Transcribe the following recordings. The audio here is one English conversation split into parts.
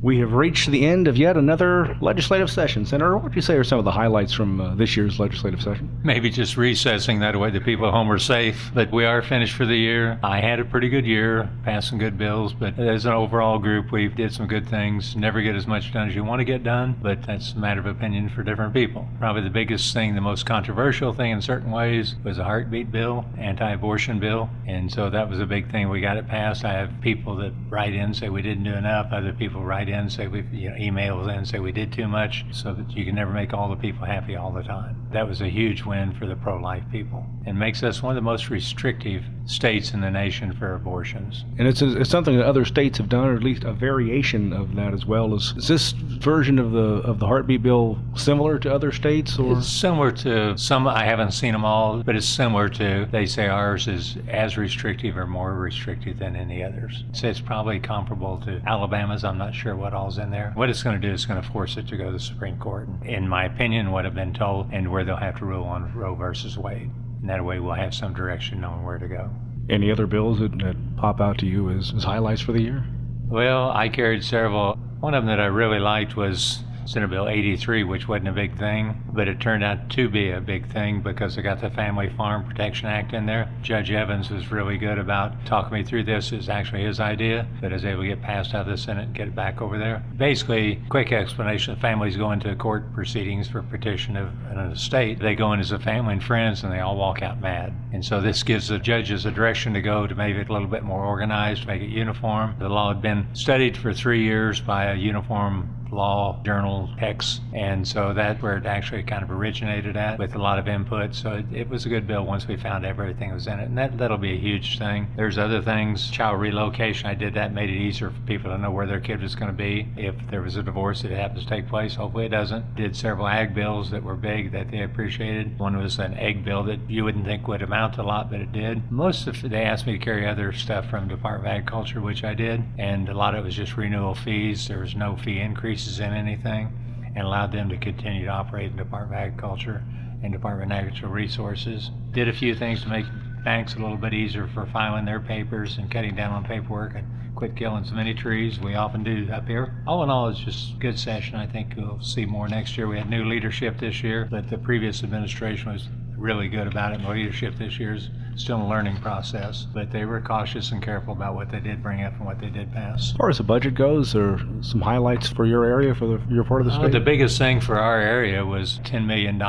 We have reached the end of yet another legislative session. Senator, what would you say are some of the highlights from this year's legislative session? Maybe just recessing, that way the people at home are safe. But we are finished for the year. I had a pretty good year, passed some good bills, but as an overall group, we did some good things. Never get as much done as you want to get done, but that's a matter of opinion for different people. Probably the biggest thing, the most controversial thing in certain ways, was a heartbeat bill, anti-abortion bill. And so that was a big thing. We got it passed. I have people that write in, say we didn't do enough. Other people write in, say we emails in, say we did too much, so that you can never make all the people happy all the time. That was a huge win for the pro-life people and makes us one of the most restrictive states in the nation for abortions. And it's something that other states have done, or at least a variation of that as well. Is this version of the heartbeat bill similar to other states? Or it's similar to some. I haven't seen them all, but it's similar to, they say ours is as restrictive or more restrictive than any others. So it's probably comparable to Alabama's. I'm not sure what all's in there. What it's going to do is going to force it to go to the Supreme Court, in my opinion, what I've been told, and where they'll have to rule on Roe versus Wade. And that way we'll have some direction knowing where to go. Any other bills that pop out to you as highlights for the year? Well, I carried several. One of them that I really liked was Senate Bill 83, which wasn't a big thing, but it turned out to be a big thing because it got the Family Farm Protection Act in there. Judge Evans was really good about talking me through this. It's actually his idea, but I was able to get passed out of the Senate and get it back over there. Basically, quick explanation, the families go into court proceedings for petition of an estate. They go in as a family and friends, and they all walk out mad. And so this gives the judges a direction to go to make it a little bit more organized, make it uniform. The law had been studied for 3 years by a uniform law journal text, and so that's where it actually kind of originated at, with a lot of input. So it was a good bill once we found everything was in it, and that'll be a huge thing. There's other things, child relocation. I did that, made it easier for people to know where their kid was going to be if there was a divorce that happens to take place. Hopefully it doesn't. Did several ag bills that were big that they appreciated. One was an egg bill that you wouldn't think would amount to a lot, but it did. Most of they asked me to carry other stuff from Department of Agriculture, which I did, and a lot of it was just renewal fees. There was no fee increases in anything, and allowed them to continue to operate in Department of Agriculture and Department of Natural Resources. Did a few things to make banks a little bit easier for filing their papers and cutting down on paperwork, and quit killing so many trees we often do up here. All in all, it's just a good session. I think we'll see more next year. We had new leadership this year, but the previous administration was really good about it. And the leadership this year is still a learning process, but they were cautious and careful about what they did bring up and what they did pass. As far as the budget goes, are some highlights for your area, for your part of the state? The biggest thing for our area was $10 million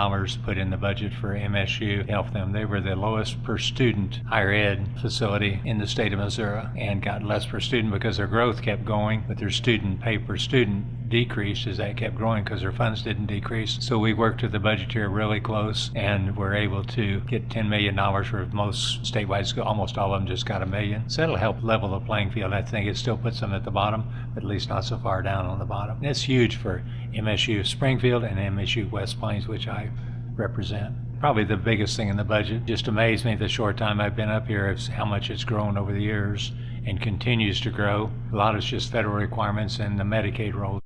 put in the budget for MSU to help them. They were the lowest per student higher ed facility in the state of Missouri, and got less per student because their growth kept going, but their student pay per student decreased as that kept growing because their funds didn't decrease. So we worked with the budgeteer really close, and were able to get $10 million for most statewide schools. Almost all of them just got $1 million. So that'll help level the playing field. I think it still puts them at the bottom, but at least not so far down on the bottom. And it's huge for MSU Springfield and MSU West Plains, which I represent. Probably the biggest thing in the budget, just amazed me the short time I've been up here, is how much it's grown over the years and continues to grow. A lot of it's just federal requirements and the Medicaid rolls.